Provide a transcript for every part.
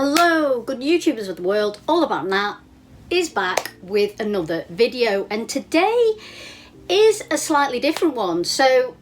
Hello, good YouTubers of the world, All About Nat is back with another video, and today is a slightly different one. So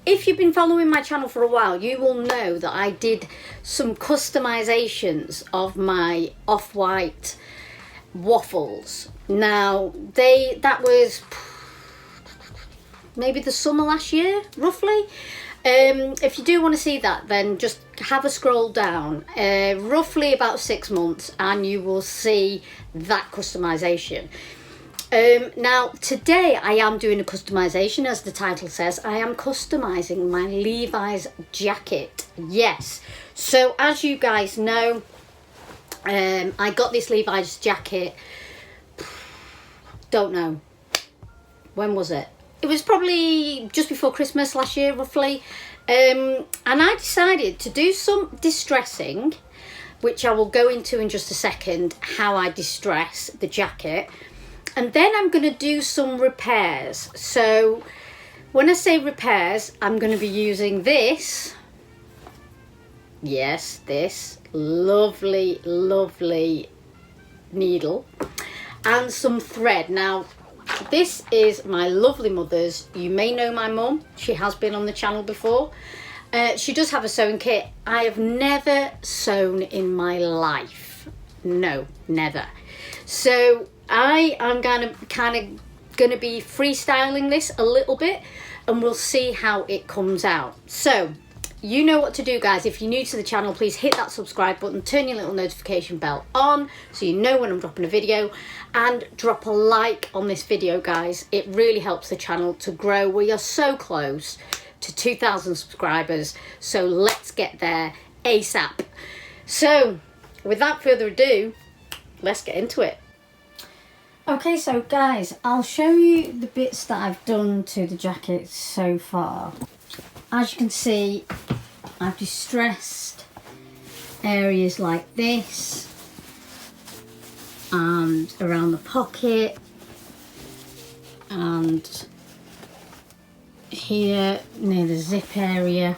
if you've been following my channel for a while, you will know that I did some customizations of my off-white waffles. Now that was maybe the summer last year, roughly. If you do want to see that, then just have a scroll down roughly about 6 months and you will see that customization. Now today I am doing a customization, as the title says. I am customizing my Levi's jacket. Yes, so as you guys know, I got this Levi's jacket, don't know when was it. It was probably just before Christmas last year, roughly. And I decided to do some distressing, which I will go into in just a second, how I distress the jacket. And then I'm going to do some repairs. So when I say repairs, I'm going to be using this. Yes, this lovely, lovely needle and some thread. Now, this is my lovely mother's. You may know my mum. She has been on the channel before. She does have a sewing kit. I have never sewn in my life. No, never. So I am kind of going to be freestyling this a little bit, and we'll see how it comes out. So you know what to do, guys. If you're new to the channel, please hit that subscribe button, turn your little notification bell on so you know when I'm dropping a video, and drop a like on this video, guys. It really helps the channel to grow. We are so close to 2,000 subscribers, so let's get there ASAP. So without further ado, let's get into it. Okay, so guys, I'll show you the bits that I've done to the jacket so far. As you can see, I've distressed areas like this and around the pocket and here near the zip area.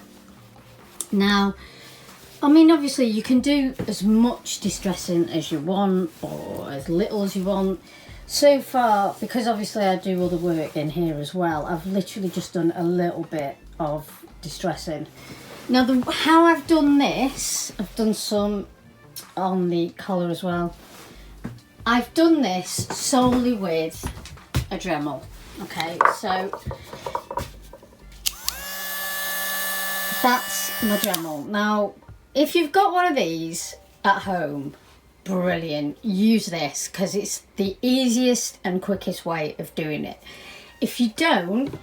Now, I mean, obviously you can do as much distressing as you want or as little as you want. So far, because obviously I do all the work in here as well, I've literally just done a little bit of distressing. Now how I've done this, I've done some on the collar as well. I've done this solely with a Dremel. Okay, so that's my Dremel. Now if you've got one of these at home, brilliant, use this because it's the easiest and quickest way of doing it. If you don't,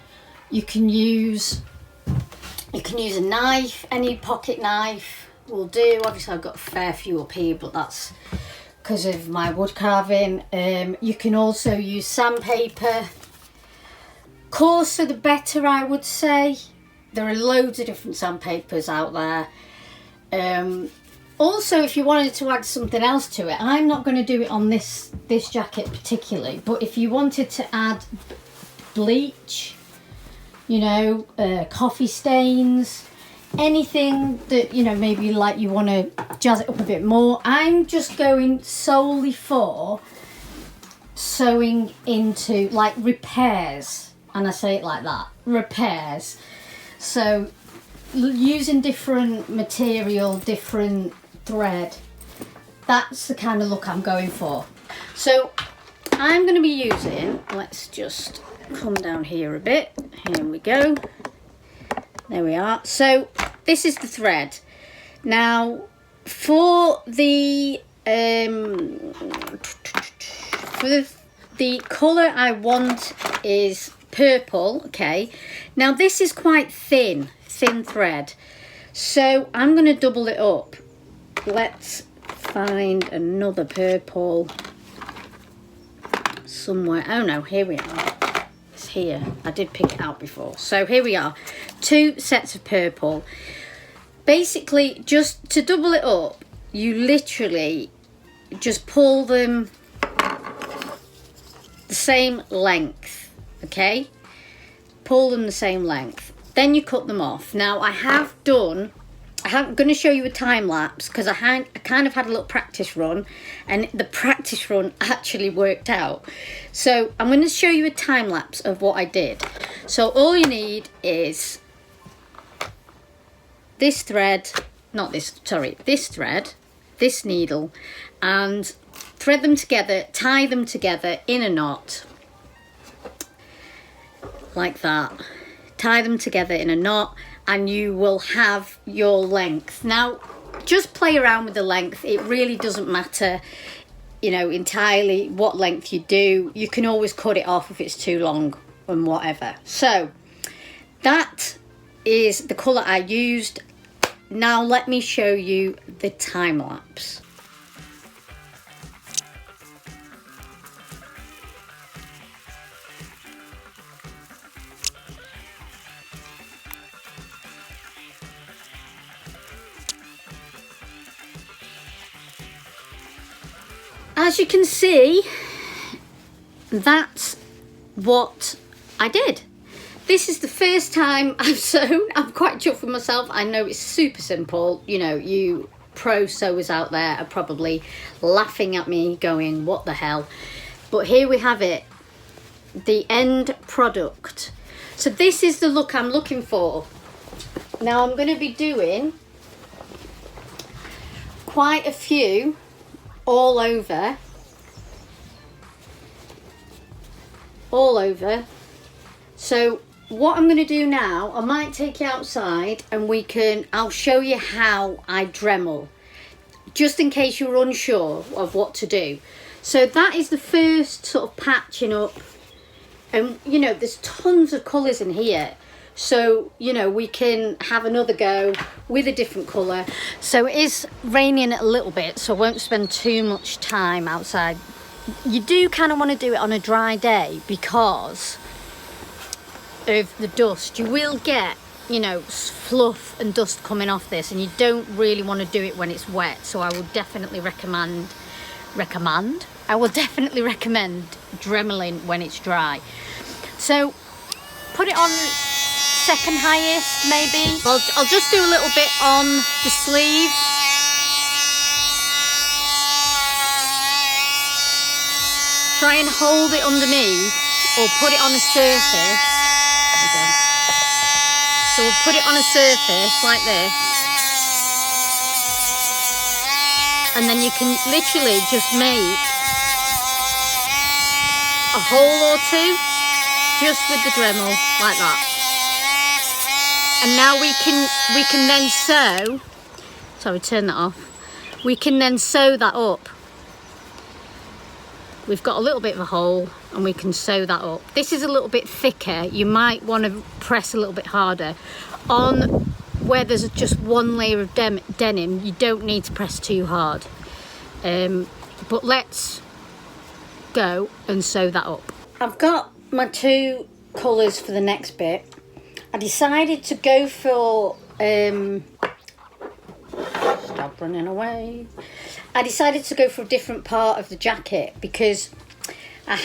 you can use a knife. Any pocket knife will do. Obviously I've got a fair few up here, but that's because of my wood carving. You can also use sandpaper. Coarser the better, I would say. There are loads of different sandpapers out there. Also, if you wanted to add something else to it, I'm not going to do it on this jacket particularly, but if you wanted to add bleach, you know, coffee stains, anything that, you know, maybe like you want to jazz it up a bit more. I'm just going solely for sewing into like repairs, and I say it like that, repairs. So using different material, different thread, that's the kind of look I'm going for. So I'm going to be using, let's just come down here a bit. Here we go. There we are. So this is the thread. Now for the colour I want is purple. Okay, now this is quite thin thread, so I'm going to double it up. Let's find another purple somewhere. Oh no, here we are. It's here. I did pick it out before. So here we are. 2 sets of purple. Basically, just to double it up, you literally just pull them the same length. Okay? Pull them the same length. Then you cut them off. Now I have done I'm going to show you a time lapse because I kind of had a little practice run, and the practice run actually worked out. So I'm going to show you a time lapse of what I did. So all you need is this thread, this thread, this needle, and thread them together, tie them together in a knot like that. Tie them together in a knot and you will have your length. Now, just play around with the length. It really doesn't matter, you know, entirely what length you do. You can always cut it off if it's too long and whatever. So that is the colour I used. Now let me show you the time lapse. As you can see, that's what I did. This is the first time I've sewn. I'm quite chuffed with myself. I know it's super simple. You know, you pro sewers out there are probably laughing at me going, what the hell? But here we have it, the end product. So this is the look I'm looking for. Now I'm going to be doing quite a few all over. So what I'm going to do now, I might take you outside and I'll show you how I Dremel, just in case you're unsure of what to do. So that is the first sort of patching up, and you know, there's tons of colours in here. So, you know, we can have another go with a different colour. So it is raining a little bit, so I won't spend too much time outside. You do kind of want to do it on a dry day because of the dust. You will get, you know, fluff and dust coming off this, and you don't really want to do it when it's wet. So I would definitely recommend dremeling when it's dry. So put it on second highest maybe. I'll just do a little bit on the sleeve. Try and hold it underneath or put it on a surface. There we go. So we'll put it on a surface like this, and then you can literally just make a hole or two just with the Dremel like that. And now we can then sew, sorry, turn that off. We can then sew that up. We've got a little bit of a hole and we can sew that up. This is a little bit thicker. You might want to press a little bit harder. On where there's just one layer of denim, you don't need to press too hard. But let's go and sew that up. I've got my two colours for the next bit. I decided to go for, stop running away. I decided to go for a different part of the jacket because I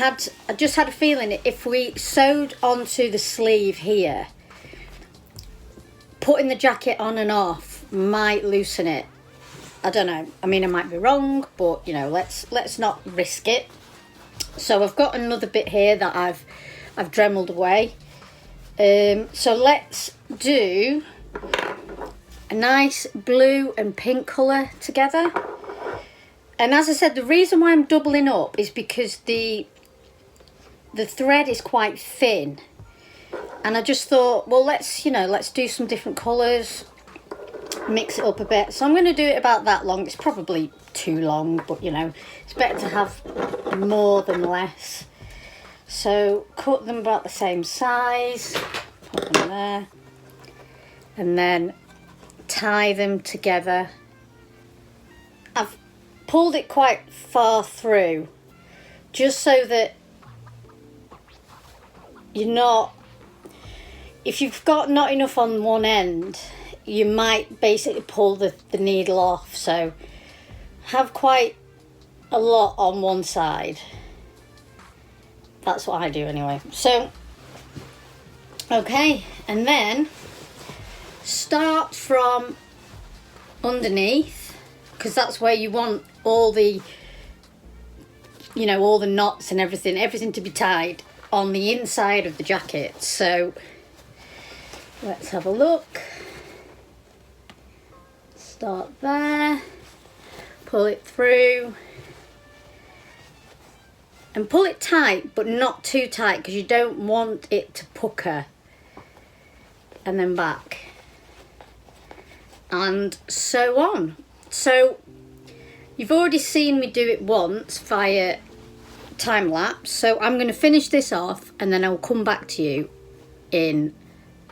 just had a feeling that if we sewed onto the sleeve here, putting the jacket on and off might loosen it. I don't know. I mean, I might be wrong, but you know, let's not risk it. So I've got another bit here that I've Dremeled away. So let's do a nice blue and pink colour together. And as I said, the reason why I'm doubling up is because the thread is quite thin. And I just thought, well, let's do some different colours, mix it up a bit. So I'm going to do it about that long. It's probably too long, but you know, it's better to have more than less. So cut them about the same size, put them there, and then tie them together. I've pulled it quite far through just so that you're not, if you've got not enough on one end, you might basically pull the needle off. So have quite a lot on one side. That's what I do anyway. So, okay, and then start from underneath, because that's where you want all the, you know, all the knots and everything to be tied on the inside of the jacket. So let's have a look. Start there, pull it through, and pull it tight, but not too tight, because you don't want it to pucker. And then back, and so on. So you've already seen me do it once via time lapse, so I'm going to finish this off and then I'll come back to you in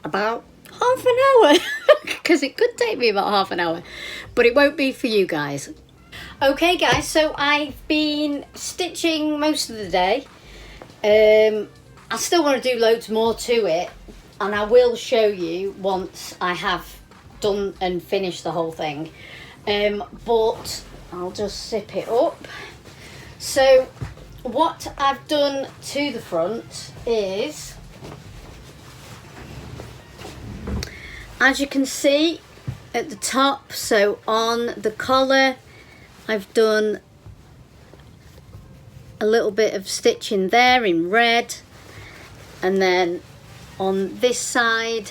about half an hour, because it could take me about half an hour, but it won't be for you guys. Okay guys, so I've been stitching most of the day. I still want to do loads more to it, and I will show you once I have done and finished the whole thing. But I'll just zip it up. So what I've done to the front is, as you can see at the top, so on the collar, I've done a little bit of stitching there in red, and then on this side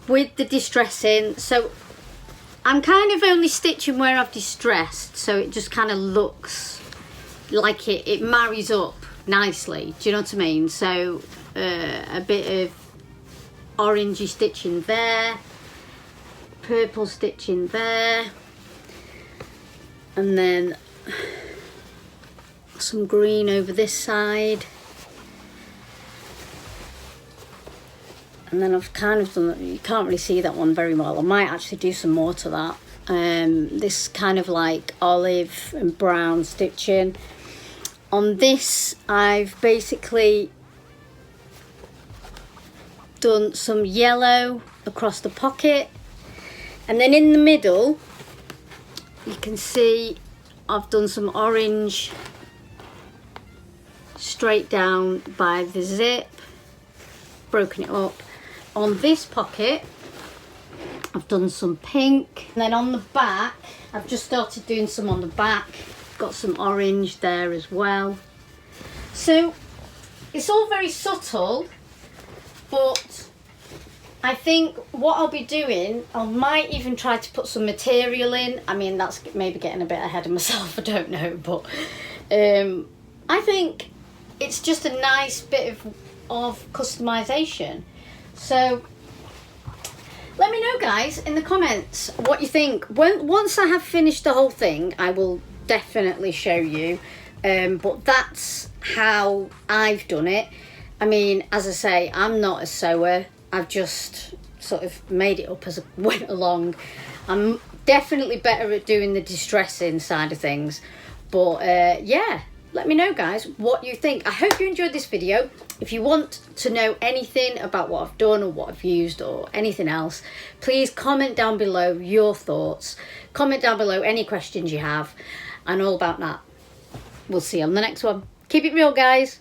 with the distressing. So I'm kind of only stitching where I've distressed, so it just kind of looks like it marries up nicely. Do you know what I mean? So a bit of orangey stitching there, purple stitching there, and then some green over this side. And then I've kind of done, you can't really see that one very well. I might actually do some more to that. This kind of like olive and brown stitching. On this, I've basically done some yellow across the pocket. And then in the middle, you can see I've done some orange straight down by the zip, broken it up. On this pocket, I've done some pink. And then on the back, I've just started doing some on the back. Got some orange there as well. So it's all very subtle, but I think what I'll be doing, I might even try to put some material in. I mean, that's maybe getting a bit ahead of myself, I don't know, but I think it's just a nice bit of customization. So let me know guys in the comments what you think. Once I have finished the whole thing, I will definitely show you, but that's how I've done it. I mean, as I say, I'm not a sewer. I've just sort of made it up as I went along. I'm definitely better at doing the distressing side of things, but yeah, let me know guys what you think. I hope you enjoyed this video. If you want to know anything about what I've done or what I've used or anything else, please comment down below your thoughts. Comment down below any questions you have and all about that. We'll see you on the next one. Keep it real guys.